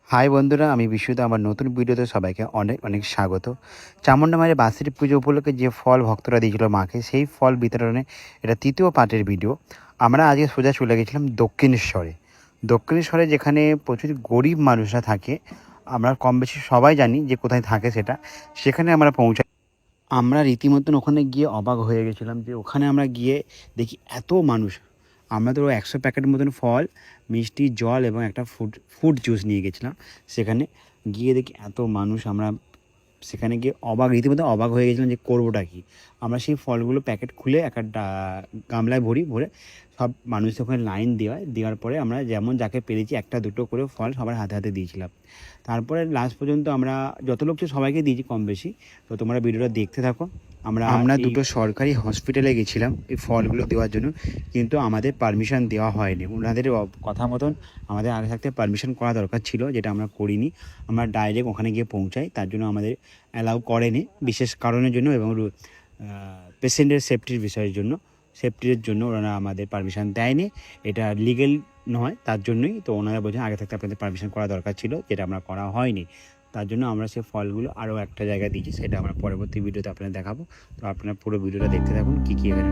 High বন্ধুরা, আমি বিশ্বজিৎ। আমার নতুন ভিডিওতে সবাইকে অনেক অনেক স্বাগত। চামুণ্ডা মায়ের বার্ষিক পুজো উপলক্ষে যে ফল ভক্তরা দিয়েছিল মাকে, সেই ফল বিতরণে এটা তৃতীয় পার্টের ভিডিও। আমরা আজকে সোজা চলে গেছিলাম দক্ষিণেশ্বরে। দক্ষিণেশ্বরে যেখানে প্রচুর গরিব মানুষরা থাকে, আমরা কম বেশি সবাই জানি যে কোথায় থাকে সেটা। সেখানে আমরা পৌঁছাই। আমরা রীতিমতন ওখানে গিয়ে অবাক হয়ে গেছিলাম যে ওখানে আমরা গিয়ে দেখি এত মানুষ। আমরা তো 100 প্যাকেট মতন ফল, মিষ্টি, জল এবং একটা ফ্রুট জুস নিয়ে গেছিলাম। সেখানে গিয়ে দেখি এত মানুষ। আমরা সেখানে গিয়ে রীতিমতো অবাক হয়ে গেছিলাম যে করবোটা কী। আমরা সেই ফলগুলো প্যাকেট খুলে একটা গামলায় ভরে সব মানুষদের ওখানে লাইন দেওয়ার পরে আমরা যেমন যাকে পেরেছি একটা দুটো করে ফল সবার হাতে হাতে দিয়েছিলাম। তারপরে লাস্ট পর্যন্ত আমরা যত লোক ছিল সবাইকে দিয়েছি কম বেশি। তো তোমরা ভিডিওটা দেখতে থাকো। আমরা দুটো সরকারি হসপিটালে গেছিলাম এই ফলগুলো দেওয়ার জন্য, কিন্তু আমাদের পারমিশন দেওয়া হয়নি। ওনাদের কথা মতন আমাদের আগে থাকতে পারমিশন করা দরকার ছিল, যেটা আমরা করিনি। আমরা ডাইরেক্ট ওখানে গিয়ে পৌঁছাই, তার জন্য আমাদের অ্যালাউ করেনি বিশেষ কারণের জন্য, এবং পেশেন্টের সেফটির জন্য ওনারা আমাদের পারমিশন দেয়নি। এটা লিগেল নয়, তার জন্যই তো ওনারা বলছেন আগে থাকতে আপনাদের পারমিশন করা দরকার ছিল, যেটা আমরা করা হয়নি। তার জন্য আমরা সেই ফলগুলো আরও একটা জায়গায় দিয়েছি, সেটা আমরা পরবর্তী ভিডিওতে আপনাদের দেখাবো। তো আপনারা পুরো ভিডিওটা দেখতে থাকুন কী কী এখানে।